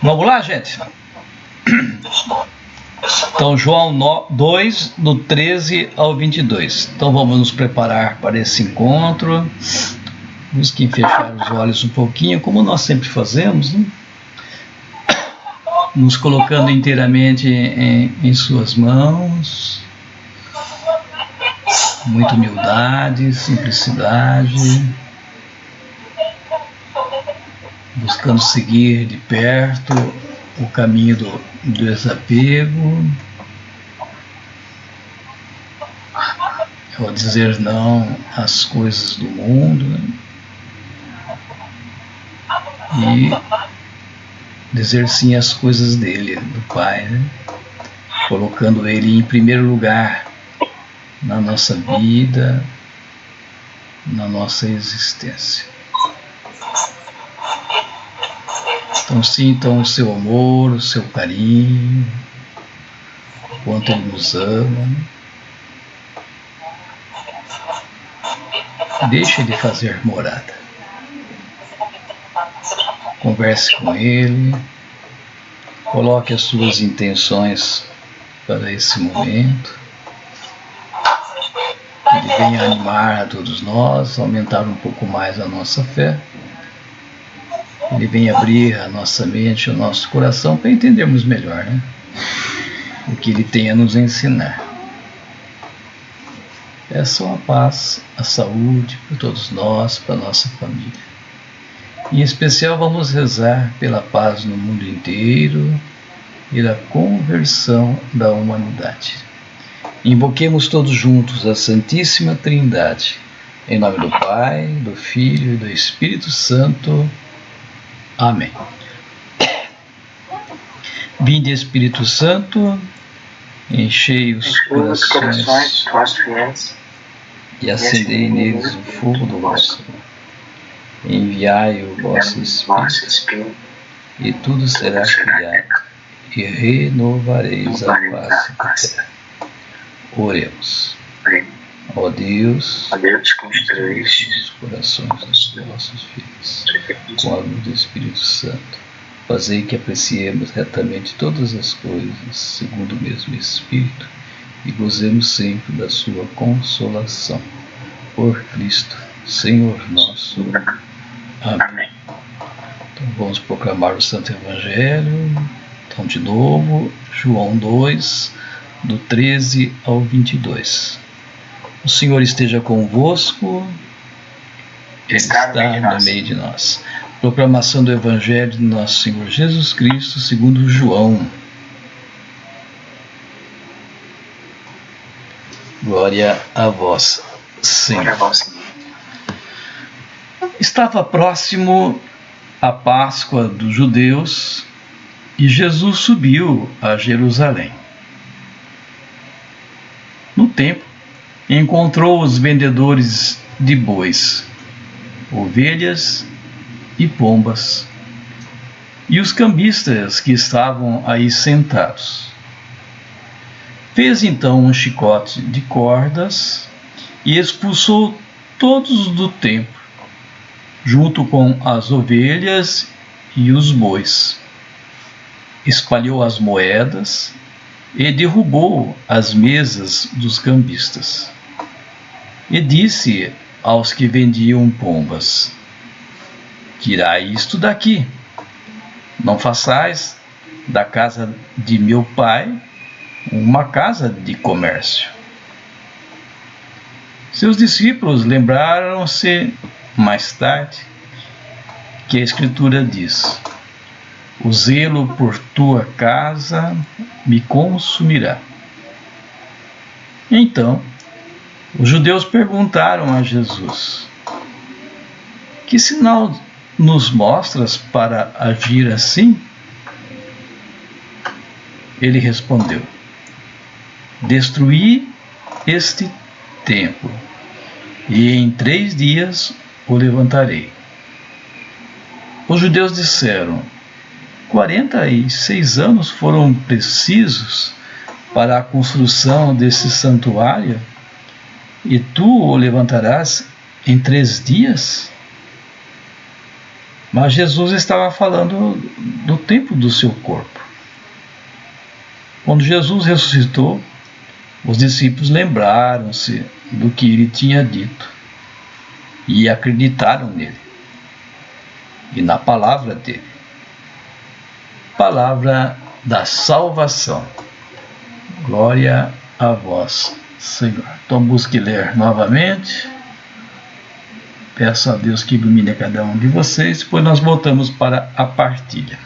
Vamos lá, gente? Então, João 2, do 13 ao 22. Então, vamos nos preparar para esse encontro. Busquem fechar os olhos um pouquinho, como nós sempre fazemos, né? Nos colocando inteiramente em suas mãos. Muita humildade, simplicidade. Buscando seguir de perto o caminho do desapego, ao dizer não às coisas do mundo, né? E dizer sim às coisas dele, do Pai, né? Colocando ele em primeiro lugar na nossa vida, na nossa existência. Então sintam o seu amor, o seu carinho, o quanto Ele nos ama. Deixe Ele fazer morada. Converse com Ele, coloque as suas intenções para esse momento. Ele venha animar a todos nós, aumentar um pouco mais a nossa fé. Ele vem abrir a nossa mente, o nosso coração, para entendermos melhor, né? O que Ele tem a nos ensinar. Peçam a paz, a saúde para todos nós, para a nossa família. Em especial, vamos rezar pela paz no mundo inteiro e pela conversão da humanidade. Invoquemos todos juntos a Santíssima Trindade, em nome do Pai, do Filho e do Espírito Santo. Amém. Vinde, Espírito Santo, enchei os corações e acendei neles o fogo do vosso amor. Enviai o vosso Espírito, e tudo será criado, e renovareis a face da terra. Oremos. Ó Deus, construíste os corações dos vossos filhos com a luz do Espírito Santo. Fazei que apreciemos retamente todas as coisas segundo o mesmo Espírito e gozemos sempre da sua consolação. Por Cristo, Senhor nosso. Amém. Então vamos proclamar o Santo Evangelho. Então, de novo, João 2, do 13 ao 22. O Senhor esteja convosco, Ele está no meio de nós. Proclamação do Evangelho de Nosso Senhor Jesus Cristo, segundo João. Glória a vós, Senhor. Estava próximo a Páscoa dos judeus e Jesus subiu a Jerusalém. No templo, encontrou os vendedores de bois, ovelhas e pombas, e os cambistas que estavam aí sentados. Fez então um chicote de cordas e expulsou todos do templo, junto com as ovelhas e os bois. Espalhou as moedas e derrubou as mesas dos cambistas. E disse aos que vendiam pombas: tirai isto daqui, não façais da casa de meu pai uma casa de comércio. Seus discípulos lembraram-se mais tarde que a Escritura diz: o zelo por tua casa me consumirá. Então, os judeus perguntaram a Jesus: que sinal nos mostras para agir assim? Ele respondeu: destruí este templo, e em 3 dias o levantarei. Os judeus disseram: 46 anos foram precisos para a construção desse santuário, e tu o levantarás em 3 dias? Mas Jesus estava falando do tempo do seu corpo. Quando Jesus ressuscitou, os discípulos lembraram-se do que ele tinha dito e acreditaram nele e na palavra dele. Palavra da salvação. Glória a vós, Senhor. Então busque ler novamente. Peço a Deus que ilumine cada um de vocês. Depois nós voltamos para a partilha.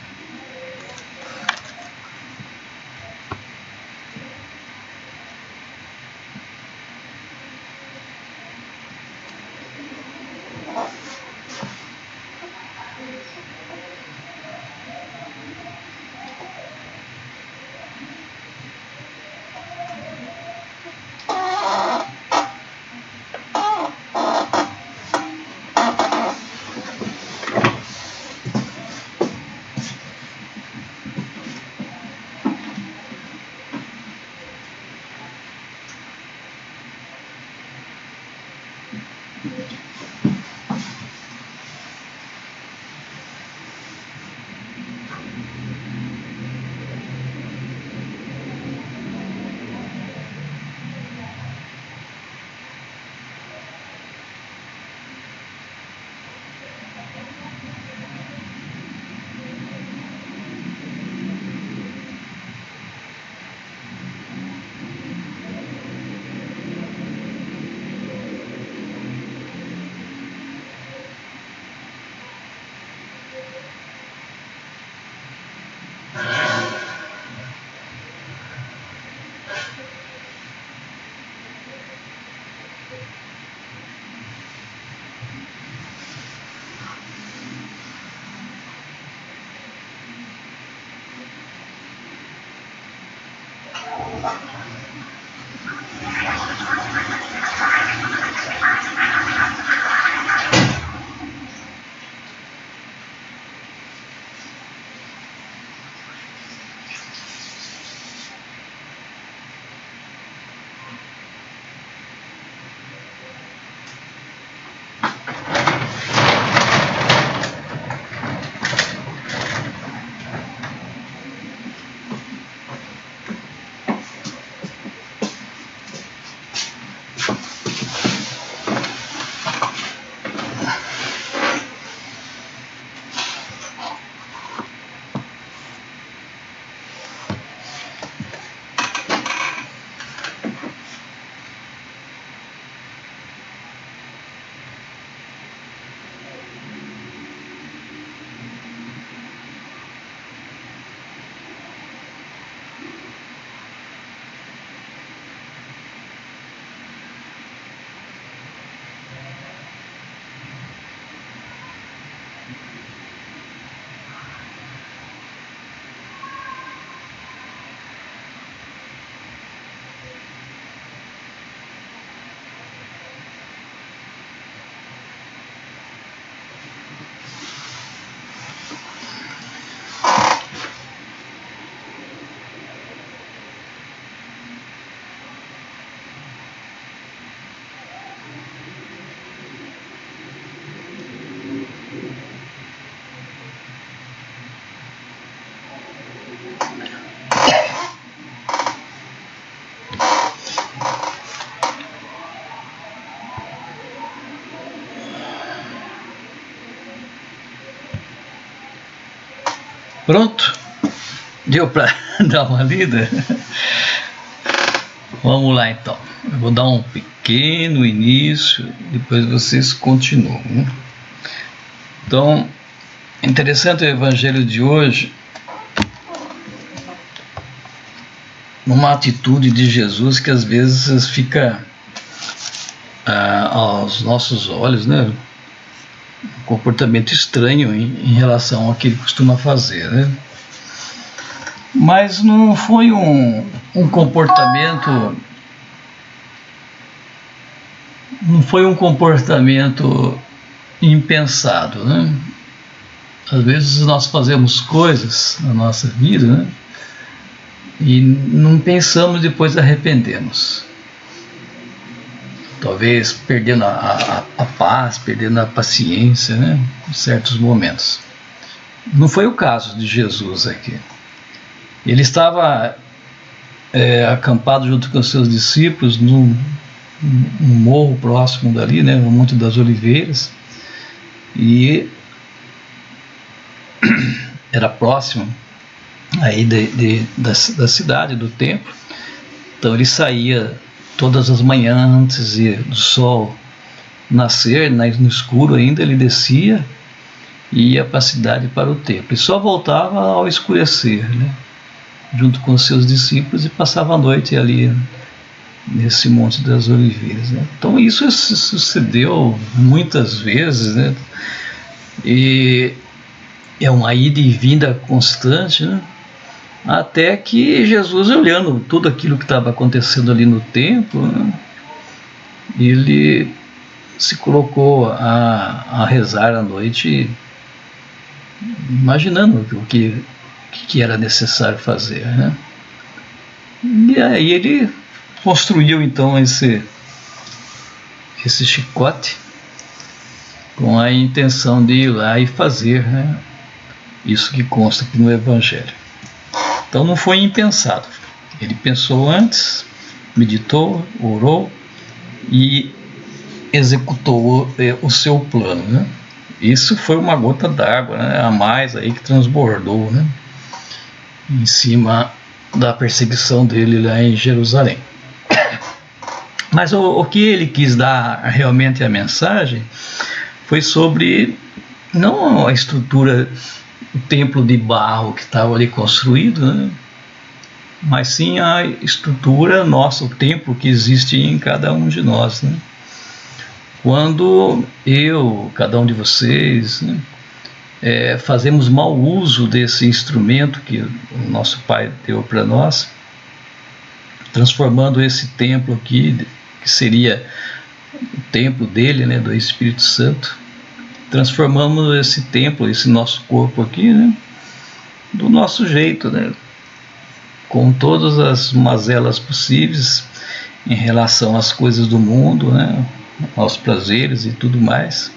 Pronto? Deu para dar uma lida? Vamos lá então. Eu vou dar um pequeno início, depois vocês continuam, né? Então, interessante o evangelho de hoje, numa atitude de Jesus que às vezes fica aos nossos olhos, né, um comportamento estranho em relação ao que ele costuma fazer, né? Mas não foi um comportamento, não foi um comportamento impensado, né? Às vezes nós fazemos coisas na nossa vida, né, e não pensamos, depois arrependemos. talvez perdendo a paz, perdendo a paciência, né, em certos momentos. Não foi o caso de Jesus aqui. Ele estava acampado junto com os seus discípulos num morro próximo dali, né, no Monte das Oliveiras, e era próximo aí da cidade, do templo. Então ele saía todas as manhãs antes do sol nascer, no escuro ainda, ele descia e ia para a cidade, para o templo, e só voltava ao escurecer, né, junto com os seus discípulos, e passava a noite ali nesse Monte das Oliveiras, né? Então isso sucedeu muitas vezes, né? E é uma ida e vinda constante, né? Até que Jesus, olhando tudo aquilo que estava acontecendo ali no templo, né, ele se colocou a rezar à noite, imaginando o que era necessário fazer, né? E aí ele construiu então esse chicote com a intenção de ir lá e fazer, né, isso que consta aqui no Evangelho. Então não foi impensado. Ele pensou antes, meditou, orou e executou o seu plano, né? Isso foi uma gota d'água, né, a mais aí que transbordou, né, em cima da perseguição dele lá em Jerusalém. Mas o que ele quis dar realmente a mensagem foi sobre não a estrutura, o templo de barro que estava ali construído, né, mas sim a estrutura nossa, o templo que existe em cada um de nós, né? Quando cada um de vocês, né, fazemos mau uso desse instrumento que o nosso Pai deu para nós, transformando esse templo aqui, que seria o templo dele, né, do Espírito Santo, transformamos esse templo, esse nosso corpo aqui, né, do nosso jeito, né, com todas as mazelas possíveis em relação às coisas do mundo, né, aos prazeres e tudo mais,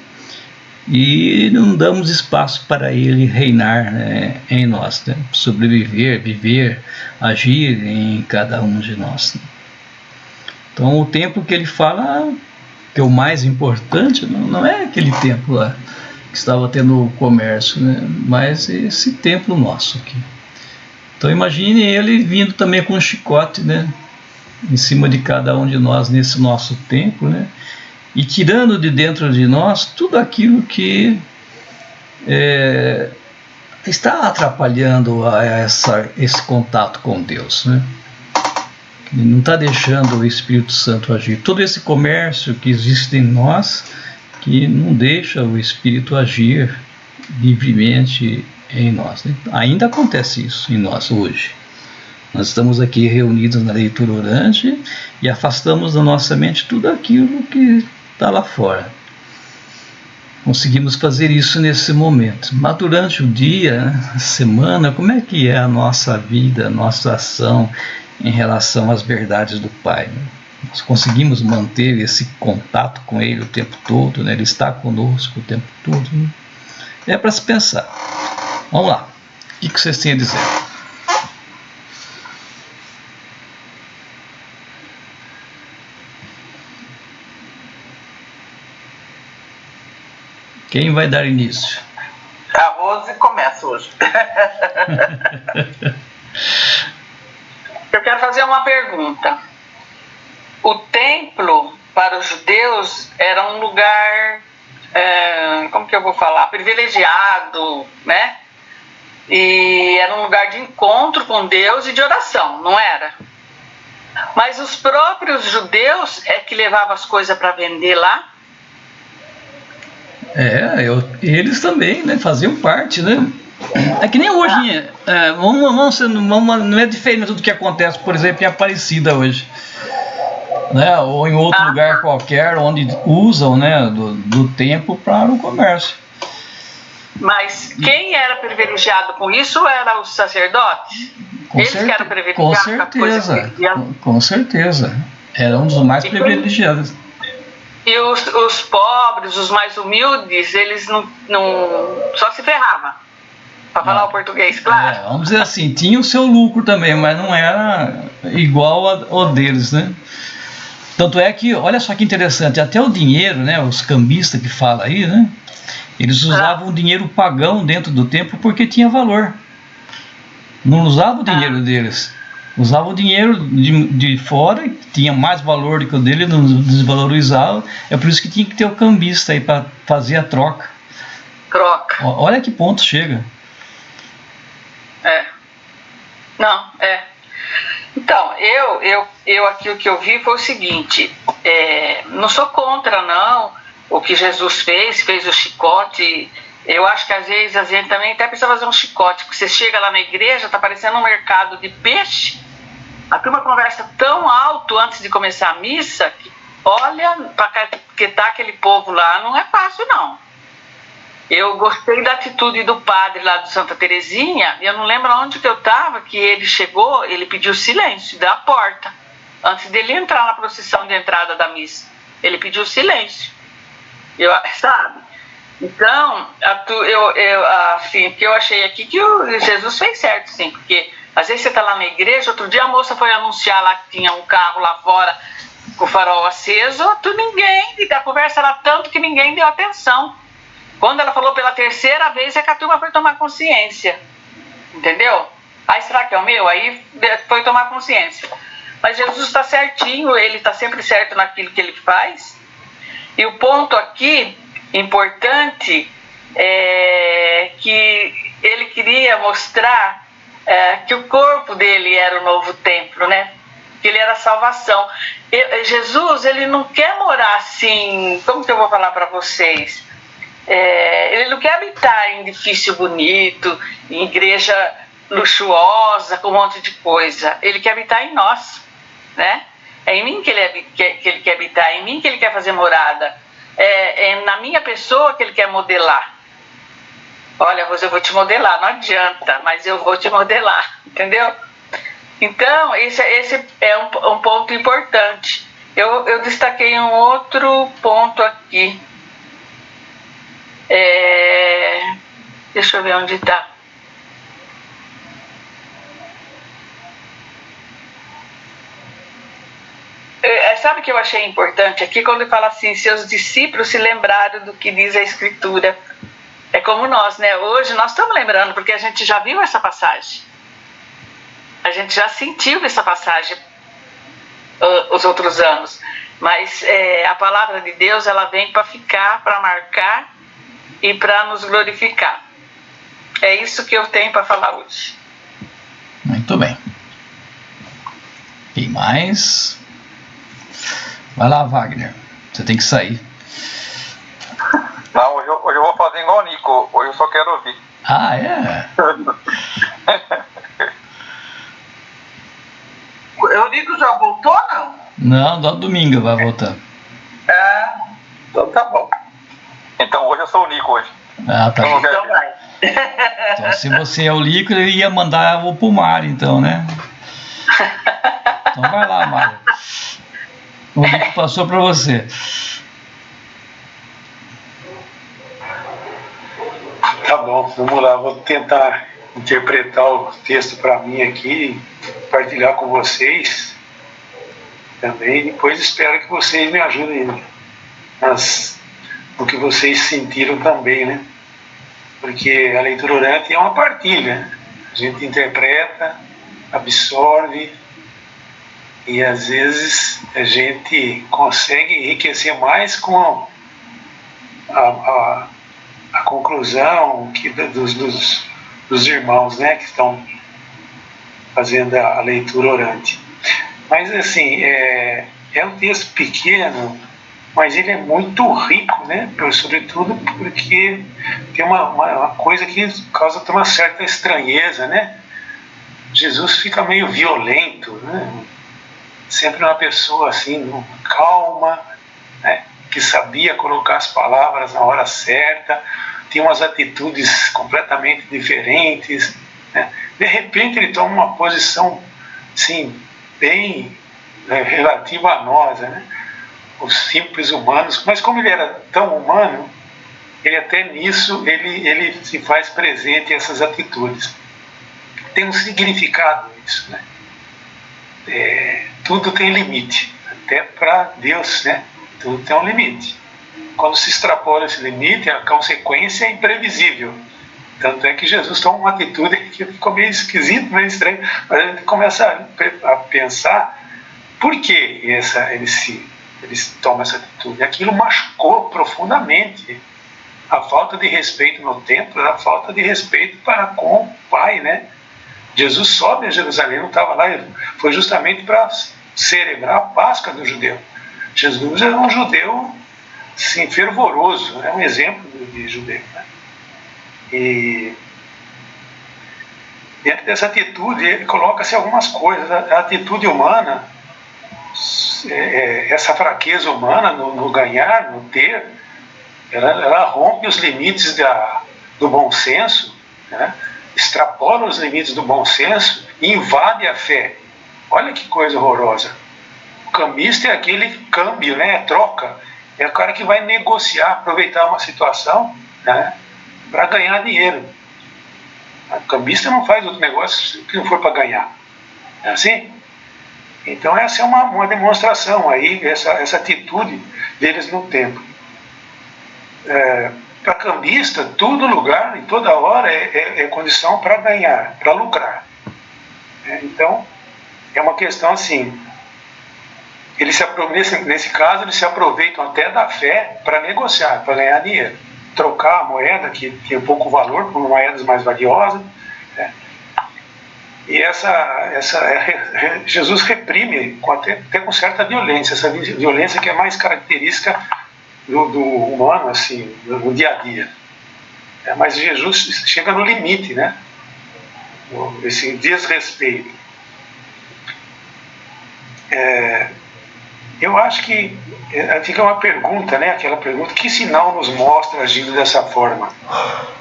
e não damos espaço para ele reinar, né, em nós, né, sobreviver, viver, agir em cada um de nós, né. Então o templo que ele fala que é o mais importante não é aquele templo lá que estava tendo comércio, né, mas esse templo nosso aqui. Então imagine ele vindo também com um chicote, né, em cima de cada um de nós nesse nosso templo, né, e tirando de dentro de nós tudo aquilo que está atrapalhando esse contato com Deus, né? Não está deixando o Espírito Santo agir. Todo esse comércio que existe em nós, que não deixa o Espírito agir livremente em nós, né? Ainda acontece isso em nós hoje. Nós estamos aqui reunidos na leitura orante e afastamos da nossa mente tudo aquilo que está lá fora. Conseguimos fazer isso nesse momento. Mas durante o dia, a semana, como é que é a nossa vida, a nossa ação em relação às verdades do Pai, né? Nós conseguimos manter esse contato com Ele o tempo todo, né? Ele está conosco o tempo todo, né? É para se pensar. Vamos lá. O que vocês têm a dizer? Quem vai dar início? A Rose começa hoje. Eu quero fazer uma pergunta. O templo, para os judeus, era um lugar, como que eu vou falar, privilegiado, né? E era um lugar de encontro com Deus e de oração, não era? Mas os próprios judeus é que levavam as coisas para vender lá? Eles também, né, faziam parte, né? É que nem hoje, não é diferente do que acontece, por exemplo, em Aparecida hoje, né? Ou em outro lugar qualquer, onde usam, né, do templo para o comércio. Mas quem era privilegiado com isso era os sacerdotes? Eles que eram privilegiados com certeza. Era um dos mais privilegiados. E os pobres, os mais humildes, eles não só se ferravam. Para falar o português, claro. Vamos dizer assim, tinha o seu lucro também, mas não era igual ao deles, né? Tanto é que, olha só que interessante, até o dinheiro, né, os cambistas que falam aí, né, eles usavam o dinheiro pagão dentro do templo porque tinha valor. Não usavam o dinheiro deles, usavam o dinheiro de fora, que tinha mais valor do que o dele, não desvalorizava. É por isso que tinha que ter o cambista aí para fazer a troca. Olha que ponto chega. Então, eu aqui o que eu vi foi o seguinte, não sou contra não o que Jesus fez o chicote. Eu acho que às vezes a gente também até precisa fazer um chicote, porque você chega lá na igreja, tá parecendo um mercado de peixe, a turma conversa tão alto antes de começar a missa, que olha, para que tá aquele povo lá, não é fácil não. Eu gostei da atitude do padre lá do Santa Terezinha, e eu não lembro onde que eu estava, que ele chegou, ele pediu silêncio da porta, antes dele entrar na procissão de entrada da missa. Ele pediu silêncio, sabe? Então, assim, que eu achei aqui que o Jesus fez certo, sim, porque às vezes você está lá na igreja, outro dia a moça foi anunciar lá que tinha um carro lá fora com o farol aceso, e a conversa era tanto que ninguém deu atenção. Quando ela falou pela terceira vez, é que a turma foi tomar consciência, entendeu? Aí será que é o meu? Aí foi tomar consciência. Mas Jesus está certinho, ele está sempre certo naquilo que ele faz. E o ponto aqui, importante, é que ele queria mostrar que o corpo dele era o novo templo, né? Que ele era a salvação. Jesus, ele não quer morar assim, como que eu vou falar para vocês? Ele não quer habitar em edifício bonito, em igreja luxuosa, com um monte de coisa. Ele quer habitar em nós, né? É em mim que ele quer habitar, é em mim que ele quer fazer morada. É na minha pessoa que ele quer modelar. Olha, Rosa, eu vou te modelar, não adianta, mas eu vou te modelar, entendeu? Então, esse é um ponto importante. Eu destaquei um outro ponto aqui. Deixa eu ver onde está. Sabe o que eu achei importante aqui? Quando ele fala assim, seus discípulos se lembraram do que diz a Escritura. É como nós, né? Hoje nós estamos lembrando, porque a gente já viu essa passagem. A gente já sentiu essa passagem os outros anos. Mas a palavra de Deus, ela vem para ficar, para marcar e para nos glorificar. É isso que eu tenho para falar hoje. Muito bem. Quem mais? Vai lá, Wagner. Você tem que sair. Não, hoje eu vou fazer igual o Nico. Hoje eu só quero ouvir. Ah, é? O Nico já voltou, não? Não, no domingo vai voltar. Então tá bom. Então hoje eu sou o Nico hoje. Ah, tá bom. Então vai. Então, se você é o Lico, ele ia mandar o pro Mário, então, né? Então vai lá, Mário. O Lico passou para você. Tá bom, vamos lá. Vou tentar interpretar o texto para mim aqui, compartilhar com vocês também. Depois espero que vocês me ajudem no que vocês sentiram também, né? Porque a leitura orante é uma partilha. A gente interpreta, absorve e às vezes a gente consegue enriquecer mais com a conclusão dos irmãos, né, que estão fazendo a leitura orante. Mas assim, é um texto pequeno, mas ele é muito rico, né? Sobretudo porque tem uma coisa que causa uma certa estranheza, né? Jesus fica meio violento, né? Sempre uma pessoa assim, calma, né? Que sabia colocar as palavras na hora certa, tem umas atitudes completamente diferentes, né? De repente ele toma uma posição assim, bem relativa a nós, né? os simples humanos, mas como ele era tão humano, ele até nisso ele se faz presente em essas atitudes. Tem um significado isso, né? Tudo tem limite, até para Deus, né? Tudo tem um limite. Quando se extrapola esse limite, a consequência é imprevisível. Tanto é que Jesus toma uma atitude que ficou meio esquisito, meio estranho, mas a gente começa a pensar por que ele toma essa atitude. Aquilo machucou profundamente. A falta de respeito no templo era a falta de respeito para com o Pai, né? Jesus sobe a Jerusalém, não estava lá, foi justamente para celebrar a Páscoa do judeu. Jesus era um judeu, sim, fervoroso, é um exemplo de judeu, né? E dentro dessa atitude coloca-se algumas coisas. A atitude humana, essa fraqueza humana no ganhar, no ter, ela rompe os limites do bom senso, né? Extrapola os limites do bom senso e invade a fé. Olha que coisa horrorosa. O cambista é aquele câmbio, né? Troca. É o cara que vai negociar, aproveitar uma situação, né? Para ganhar dinheiro. O cambista não faz outro negócio que não for para ganhar. É assim? Então essa é uma demonstração aí, essa atitude deles no templo. Para cambista, todo lugar e toda hora é condição para ganhar, para lucrar. Então, é uma questão assim, nesse caso, eles se aproveitam até da fé para negociar, para ganhar dinheiro. Trocar a moeda, que tem pouco valor, por moedas mais valiosas. Né? E Jesus reprime até com certa violência, essa violência que é mais característica do humano, assim, no dia a dia. Mas Jesus chega no limite, né? Esse desrespeito. Eu acho que fica uma pergunta, né? Aquela pergunta: que sinal nos mostra agindo dessa forma?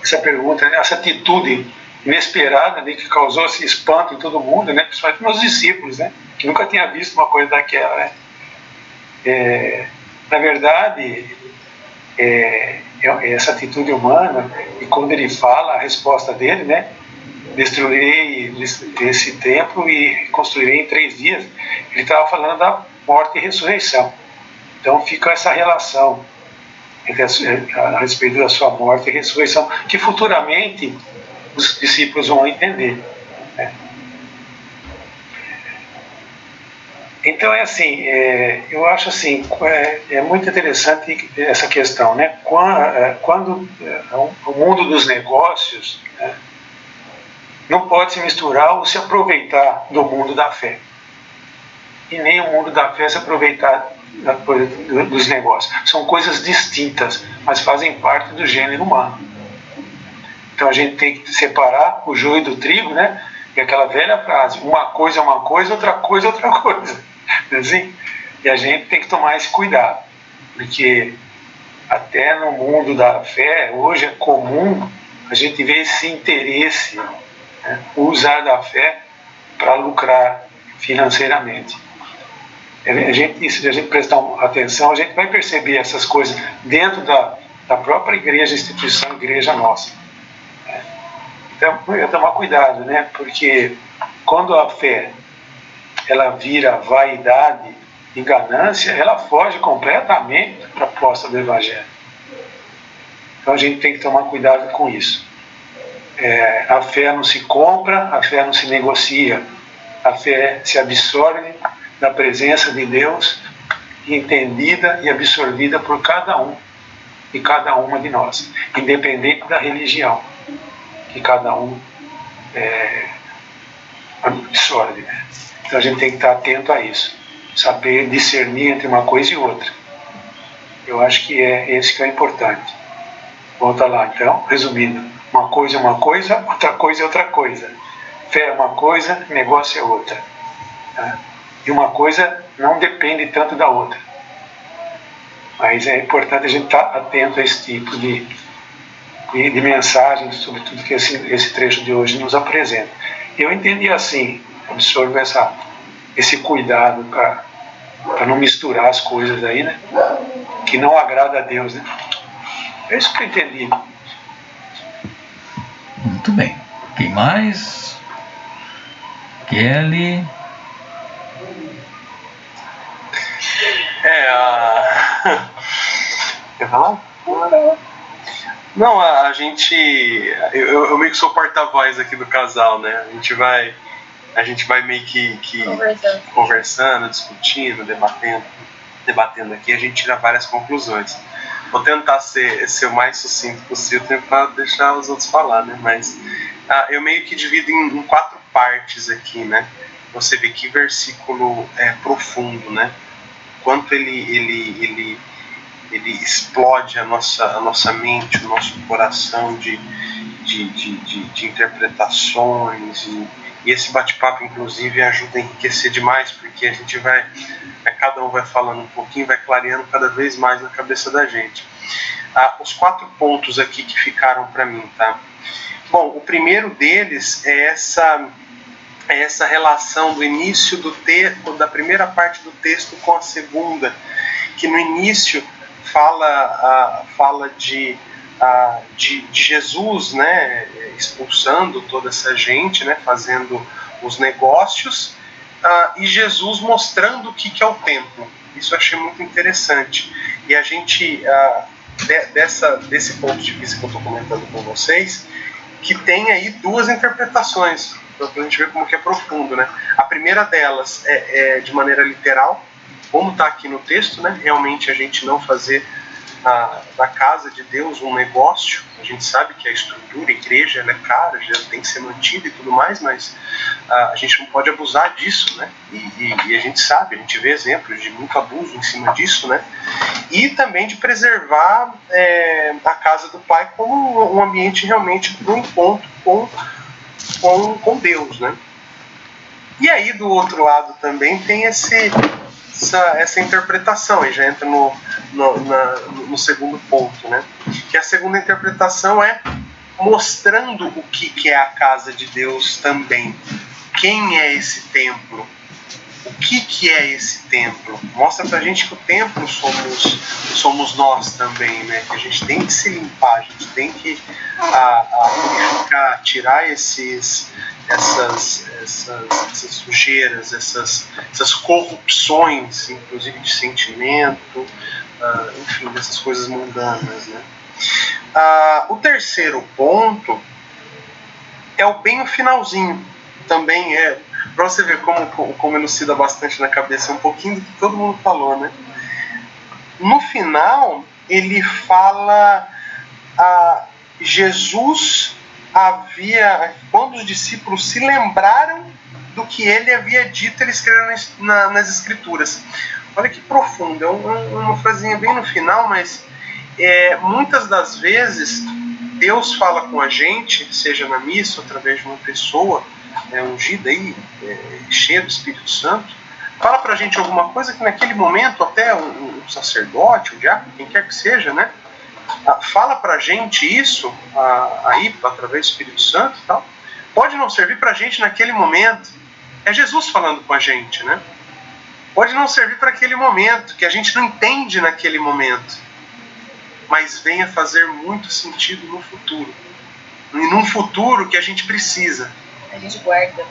Essa pergunta, né? Essa atitude inesperada, né? Que causou esse espanto em todo mundo, né? Principalmente nos discípulos, né? Que nunca tinha visto uma coisa daquela, né? Na verdade, essa atitude humana, e quando ele fala a resposta dele, né? Destruirei esse templo e construirei em 3 dias. Ele estava falando da morte e ressurreição. Então fica essa relação a respeito da sua morte e ressurreição, que futuramente os discípulos vão entender, né? Então assim, eu acho assim, é muito interessante essa questão, né? Quando o mundo dos negócios, né, não pode se misturar ou se aproveitar do mundo da fé, e nem o mundo da fé se aproveitar dos negócios. São coisas distintas, mas fazem parte do gênero humano. Então a gente tem que separar o joio do trigo, né? E aquela velha frase: uma coisa é uma coisa, outra coisa é outra coisa. Assim? E a gente tem que tomar esse cuidado, porque até no mundo da fé hoje é comum a gente ver esse interesse, né? Usar da fé para lucrar financeiramente. Se a gente prestar atenção, a gente vai perceber essas coisas dentro da própria igreja, instituição, igreja nossa. Então, eu tomar cuidado, né? Porque quando a fé ela vira vaidade e ganância, ela foge completamente da proposta do Evangelho. Então a gente tem que tomar cuidado com isso. A fé não se compra, a fé não se negocia, a fé se absorve da presença de Deus, entendida e absorvida por cada um e cada uma de nós, independente da religião que cada um absorve, né? Então a gente tem que estar atento a isso, saber discernir entre uma coisa e outra. Eu acho que esse que é importante. Volta lá, então, resumindo: uma coisa é uma coisa, outra coisa é outra coisa. Fé é uma coisa, negócio é outra. Tá? E uma coisa não depende tanto da outra. Mas é importante a gente estar atento a esse tipo de mensagens, sobretudo que esse trecho de hoje nos apresenta. Eu entendi assim, absorvo esse cuidado para não misturar as coisas aí, né? Que não agrada a Deus, né? É isso que eu entendi. Muito bem. Quem mais? Kelly. Quer falar? Não, a gente... Eu meio que sou porta-voz aqui do casal, né? A gente vai meio que conversando, discutindo, debatendo aqui, a gente tira várias conclusões. Vou tentar ser o mais sucinto possível, tentar deixar os outros falar, né? Mas eu meio que divido em 4 partes aqui, né? Você vê que versículo profundo, né? Quanto ele explode a nossa mente, o nosso coração de interpretações, e esse bate-papo, inclusive, ajuda a enriquecer demais, porque a gente cada um vai falando um pouquinho, vai clareando cada vez mais na cabeça da gente. Os 4 pontos aqui que ficaram para mim, tá? Bom, o primeiro deles é essa relação do início da primeira parte do texto com a segunda, que no início fala de Jesus, né, expulsando toda essa gente, né, fazendo os negócios, e Jesus mostrando o que é o templo. Isso eu achei muito interessante. E a gente, desse ponto de vista que eu estou comentando com vocês, que tem aí 2 interpretações, para a gente ver como que é profundo, né? A primeira delas é de maneira literal, como está aqui no texto, né? Realmente a gente não fazer da casa de Deus um negócio. A gente sabe que a estrutura, a igreja, ela é cara, já tem que ser mantida e tudo mais, mas a gente não pode abusar disso, né? E a gente sabe, a gente vê exemplos de muito abuso em cima disso, né? E também de preservar a casa do Pai como um ambiente realmente do encontro com Deus, né? E aí do outro lado também tem essa interpretação, e já entra no segundo ponto, né? Que a segunda interpretação é mostrando o que é a casa de Deus também. Quem é esse templo? O que é esse templo? Mostra pra gente que o templo somos nós também, né? Que a gente tem que se limpar, a gente tem que purificar, tirar essas sujeiras, essas corrupções, inclusive de sentimento, enfim, dessas coisas mundanas, né? O terceiro ponto é bem o finalzinho. Também para você ver como elucida bastante na cabeça um pouquinho do que todo mundo falou, né? No final, ele fala Jesus quando os discípulos se lembraram do que ele havia dito, ele escreveu nas Escrituras. Olha que profundo, é uma frasinha bem no final, mas muitas das vezes Deus fala com a gente, seja na missa, através de uma pessoa ungida aí, cheia do Espírito Santo, fala pra gente alguma coisa que naquele momento até um sacerdote, um diácono, quem quer que seja, né, fala pra gente isso aí através do Espírito Santo e tal, pode não servir pra gente naquele momento, é Jesus falando com a gente, né? Pode não servir para aquele momento, que a gente não entende naquele momento, mas venha fazer muito sentido no futuro, e num futuro que a gente precisa. A gente guarda.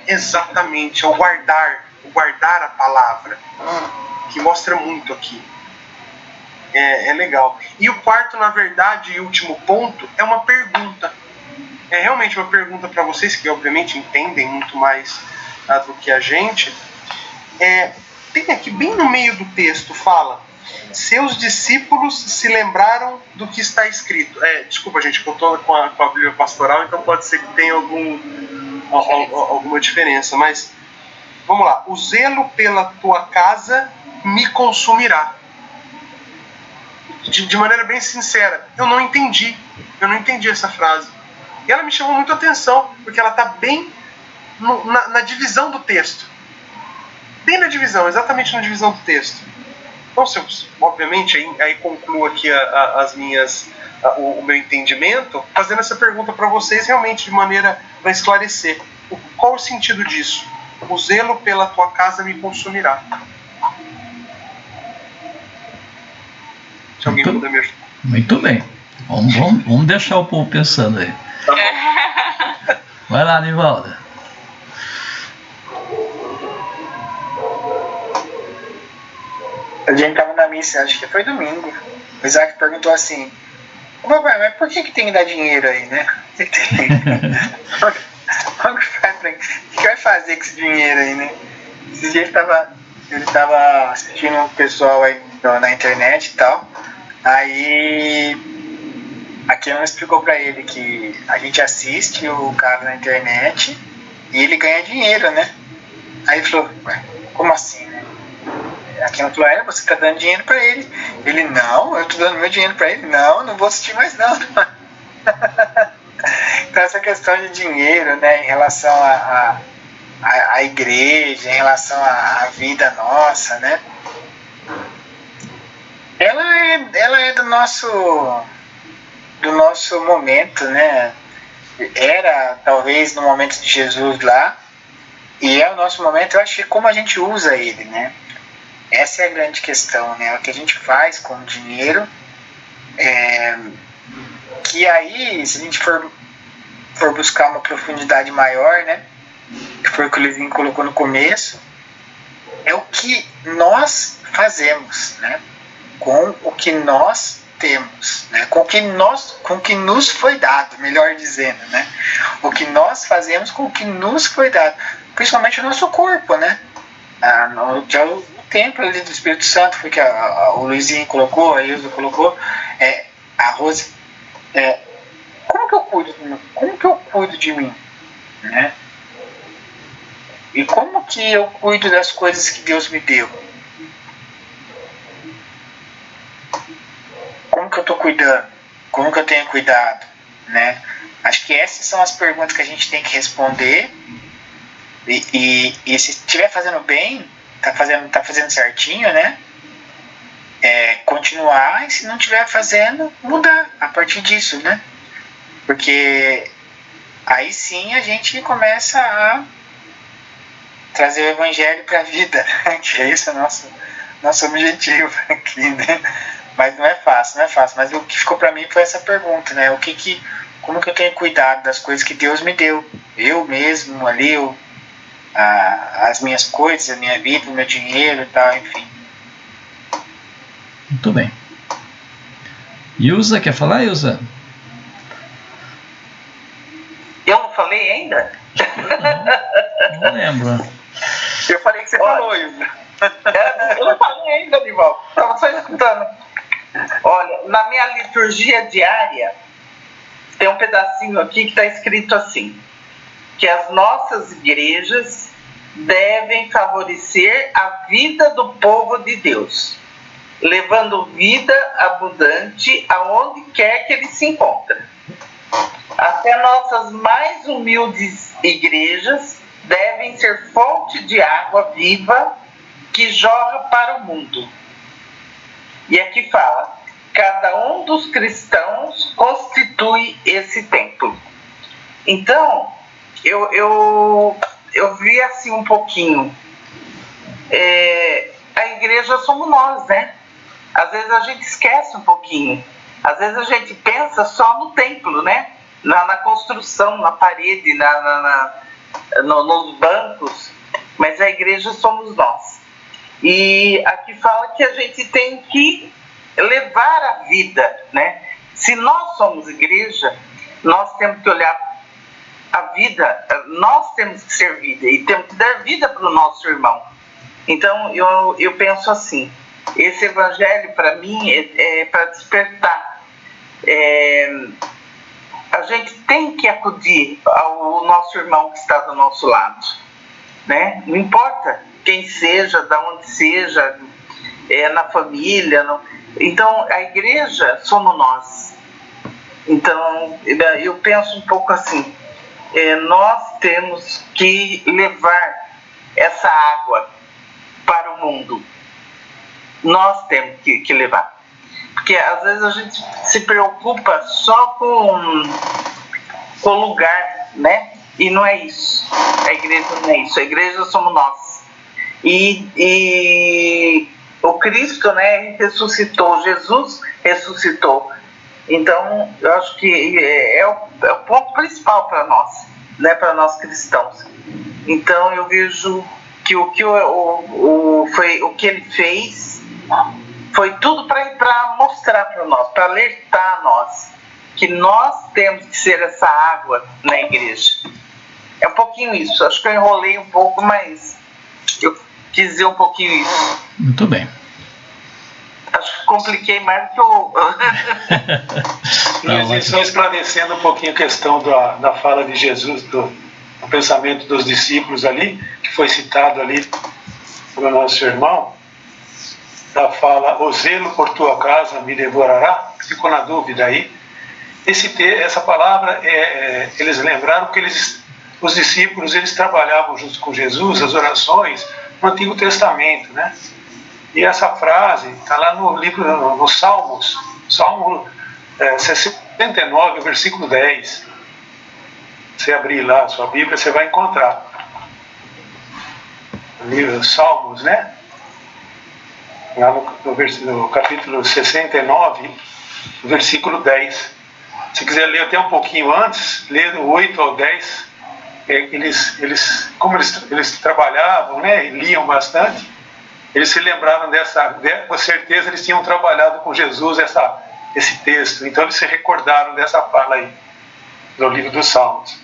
Exatamente, é o guardar a palavra, que mostra muito aqui. É legal. E o quarto, na verdade, e último ponto, é uma pergunta. É realmente uma pergunta para vocês, que obviamente entendem muito mais do que a gente. Tem aqui, bem no meio do texto, fala: seus discípulos se lembraram do que está escrito. Desculpa, gente, que eu estou com a Bíblia Pastoral, então pode ser que tenha alguma diferença, mas vamos lá. O zelo pela tua casa me consumirá. De maneira bem sincera, eu não entendi essa frase. E ela me chamou muito a atenção, porque ela está bem na divisão do texto. Bem na divisão, exatamente na divisão do texto. Então, obviamente, aí concluo aqui o meu entendimento, fazendo essa pergunta para vocês realmente de maneira para esclarecer. Qual o sentido disso? O zelo pela tua casa me consumirá. Se alguém puder me ajudar. Muito bem. Vamos deixar o povo pensando aí. Vai lá, Nivalda. A gente estava na missa, acho que foi domingo. O Isaac perguntou assim: papai, mas por que tem que dar dinheiro aí, né? O que vai fazer com esse dinheiro aí, né? Esse dia ele tava assistindo um pessoal aí na internet e tal. Aí a Kiana explicou pra ele que a gente assiste o cara na internet e ele ganha dinheiro, né? Aí ele falou: ué, como assim, né? A Kiana falou: você tá dando dinheiro pra ele. Ele: não, eu tô dando meu dinheiro pra ele. Não vou assistir mais não. Então essa questão de dinheiro, né, em relação à igreja, em relação à vida nossa, né, ela é do nosso momento, né? Era talvez no momento de Jesus lá, e é o nosso momento. Eu acho que como a gente usa ele, né? Essa é a grande questão, né? O que a gente faz com o dinheiro, que aí, se a gente for buscar uma profundidade maior, né? Que foi o que o Livinho colocou no começo, é o que nós fazemos, né? Com o que nós temos, né? Com o que nos foi dado, melhor dizendo, né? O que nós fazemos com o que nos foi dado, principalmente o nosso corpo, né? O templo ali do Espírito Santo, foi que o Luizinho colocou, a Ilza colocou, a Rose, como que eu cuido de mim, né? E como que eu cuido das coisas que Deus me deu? Como que eu estou cuidando? Como que eu tenho cuidado, né? Acho que essas são as perguntas que a gente tem que responder, e se estiver fazendo bem, tá fazendo certinho, né? Continuar, e se não estiver fazendo, mudar a partir disso, né? Porque aí sim a gente começa a trazer o evangelho para a vida, né? Que é esse o nosso objetivo aqui, né? Mas não é fácil. Mas o que ficou para mim foi essa pergunta, né? Como que eu tenho cuidado das coisas que Deus me deu? Eu mesmo ali, as minhas coisas, a minha vida, o meu dinheiro e tal, enfim. Muito bem. Ilza, quer falar, Ilza? Eu não falei ainda? Não lembro. Eu falei que você falou, Ilza. Eu não falei ainda, Nivaldo. Estava só escutando. Olha, na minha liturgia diária, tem um pedacinho aqui que está escrito assim: que as nossas igrejas devem favorecer a vida do povo de Deus, levando vida abundante aonde quer que ele se encontre. Até nossas mais humildes igrejas devem ser fonte de água viva que jorra para o mundo. E aqui fala: cada um dos cristãos constitui esse templo. Então, eu vi assim um pouquinho. A igreja somos nós, né? Às vezes a gente esquece um pouquinho. Às vezes a gente pensa só no templo, né? Na construção, na parede, nos bancos. Mas a igreja somos nós. E aqui fala que a gente tem que levar a vida, né? Se nós somos igreja, nós temos que olhar a vida, nós temos que ser vida e temos que dar vida para o nosso irmão. Então eu penso assim: esse evangelho para mim é para despertar. A gente tem que acudir ao nosso irmão que está do nosso lado, né? Não importa quem seja, de onde seja, na família. Então a igreja somos nós. Então eu penso um pouco assim: nós temos que levar essa água para o mundo. Nós temos que levar. Porque às vezes a gente se preocupa só com o lugar, né? E não é isso. A igreja não é isso. A igreja somos nós. E o Cristo, né, ressuscitou, Jesus ressuscitou. Então, eu acho que é o ponto principal para nós, né, para nós cristãos. Então, eu vejo que o que ele fez foi tudo para mostrar para nós, para alertar nós, que nós temos que ser essa água na igreja. É um pouquinho isso. Acho que eu enrolei um pouco, mas eu quis dizer um pouquinho isso. Muito bem. Acho que compliquei mais do que eu... Mas só esclarecendo um pouquinho a questão da fala de Jesus, do pensamento dos discípulos ali, que foi citado ali pelo nosso irmão, da fala, o zelo por tua casa me devorará, ficou na dúvida aí. Essa palavra, eles lembraram que os discípulos, eles trabalhavam junto com Jesus, as orações, no Antigo Testamento, né? E essa frase está lá no livro, no Salmos, Salmo 69, versículo 10. Você abrir lá a sua Bíblia, você vai encontrar. O livro Salmos, né? Lá no capítulo 69, versículo 10. Se quiser ler até um pouquinho antes, ler do 8 ao 10, como eles trabalhavam, né, e liam bastante, eles se lembraram com certeza eles tinham trabalhado com Jesus esse texto, então eles se recordaram dessa fala aí, do livro dos Salmos.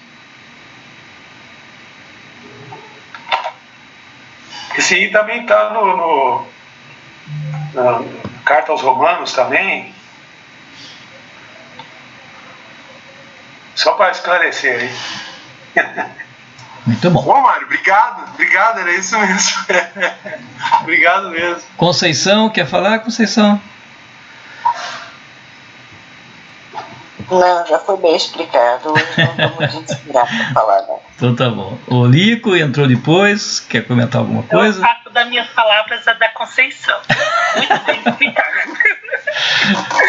Esse aí também está na Carta aos Romanos também, só para esclarecer aí. Muito bom. Bom, Mário, obrigado, era isso mesmo. Obrigado mesmo. Conceição, quer falar, Conceição? Não, já foi bem explicado. Hoje não estou muito inspirado para falar, não. Então tá bom. O Lico entrou depois, quer comentar alguma coisa? Eu faço das minhas palavras a da Conceição. Muito bem explicado.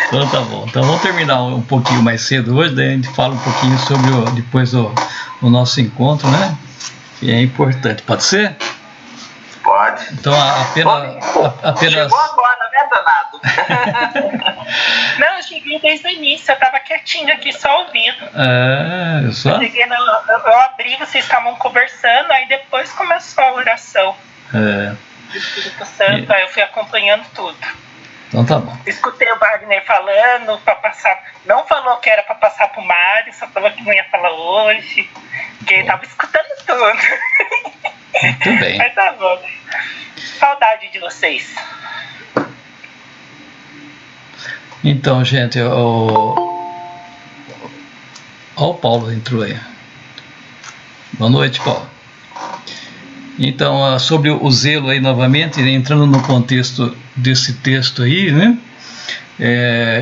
Então tá bom. Então vamos terminar um pouquinho mais cedo hoje, daí a gente fala um pouquinho sobre depois o nosso encontro, né? Que é importante. Pode ser? Pode. Então apenas... Chegou agora, né, danado? Não, eu cheguei desde o início, eu estava quietinho aqui, só ouvindo. Só? Eu abri, vocês estavam conversando, aí depois começou a oração. Do Espírito Santo, aí eu fui acompanhando tudo. Então tá bom. Escutei o Wagner falando para passar. Não falou que era para passar pro Mário, só falou que não ia falar hoje. Porque ele tava escutando tudo. Muito bem. Mas tá bom. Saudade de vocês. Então, gente, o Paulo entrou aí. Boa noite, Paulo. Então, sobre o zelo aí novamente, entrando no contexto desse texto aí, né?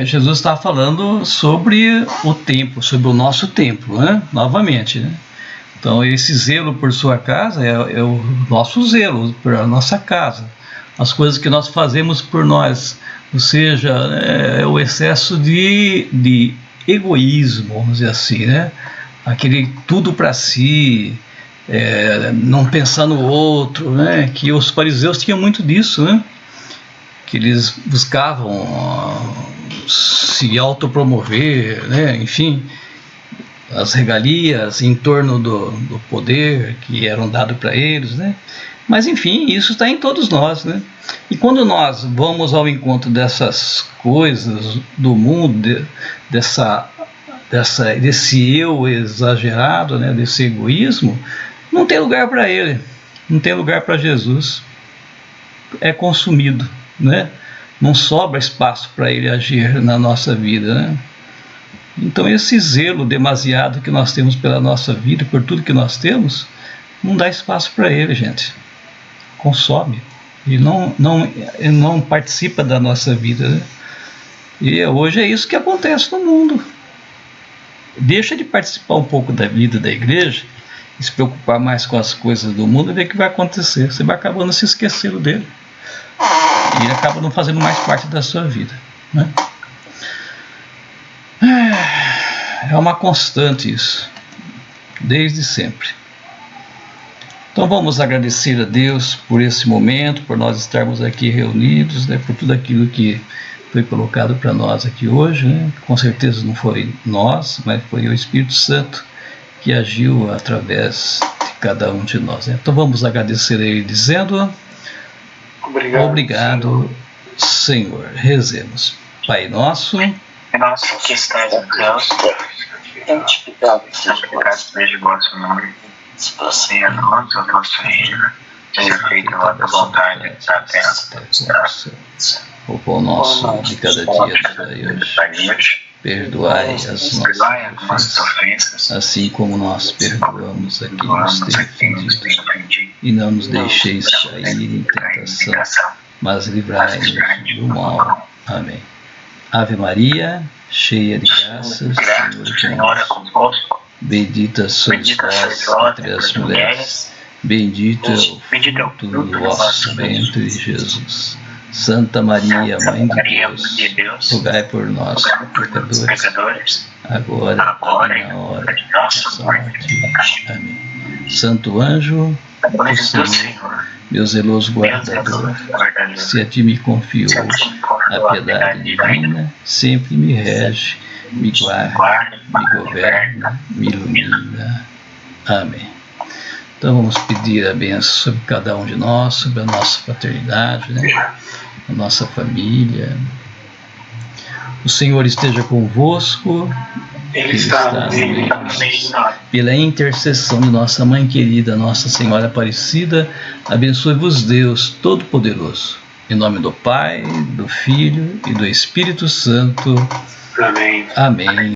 Jesus está falando sobre o templo, sobre o nosso templo, né? Novamente, né? Então, esse zelo por sua casa é o nosso zelo por a nossa casa, as coisas que nós fazemos por nós, ou seja, é o excesso de egoísmo, vamos dizer assim, né? Aquele tudo para si, não pensar no outro, né? Que os fariseus tinham muito disso, né? Que eles buscavam se autopromover, né? Enfim, as regalias em torno do poder que eram dados para eles, né? Mas enfim, isso está em todos nós, né? E quando nós vamos ao encontro dessas coisas do mundo, desse eu exagerado, né? Desse egoísmo, não tem lugar para ele, não tem lugar para Jesus. É consumido, né? Não sobra espaço para ele agir na nossa vida, né? Então esse zelo demasiado que nós temos pela nossa vida, por tudo que nós temos, não dá espaço para ele, gente. Consome. Ele não participa da nossa vida, né? E hoje é isso que acontece no mundo. Deixa de participar um pouco da vida da igreja, se preocupar mais com as coisas do mundo e ver o que vai acontecer. Você vai acabando se esquecendo dele. E ele acaba não fazendo mais parte da sua vida, né? É uma constante isso, desde sempre. Então vamos agradecer a Deus por esse momento, por nós estarmos aqui reunidos, né, por tudo aquilo que foi colocado para nós aqui hoje, né? Com certeza não foi nós, mas foi o Espírito Santo que agiu através de cada um de nós, né? Então vamos agradecer a Ele dizendo: Obrigado, Senhor. Rezemos. Pai nosso, que estás em Deus, santificado seja o vosso nome. Venha a nós o vosso reino, seja feita a vossa vontade na terra como no céu. O pão nosso de cada dia nos dai hoje. Perdoai as nossas ofensas, assim como nós perdoamos a quem nos tem ofendido. E não nos deixeis cair em tentação, mas livrai-nos do mal. Amém. Ave Maria, cheia de graça, o Senhor é convosco. Bendita sois vós entre as mulheres, bendito é o fruto do vosso ventre, Jesus. Santa Maria, Mãe de Deus, rogai por nós, pecadores, agora e na hora de nossa morte. Amém. Santo anjo do Senhor, meu zeloso guardador, se a ti me confiou a piedade divina, sempre me rege, me guarda, me governa, me ilumina. Amém. Então vamos pedir a bênção sobre cada um de nós, sobre a nossa fraternidade, né? A nossa família. O Senhor esteja convosco. Ele está no meio. Pela intercessão de nossa Mãe querida, Nossa Senhora Aparecida, abençoe-vos Deus Todo-Poderoso. Em nome do Pai, do Filho e do Espírito Santo. Amém. Amém.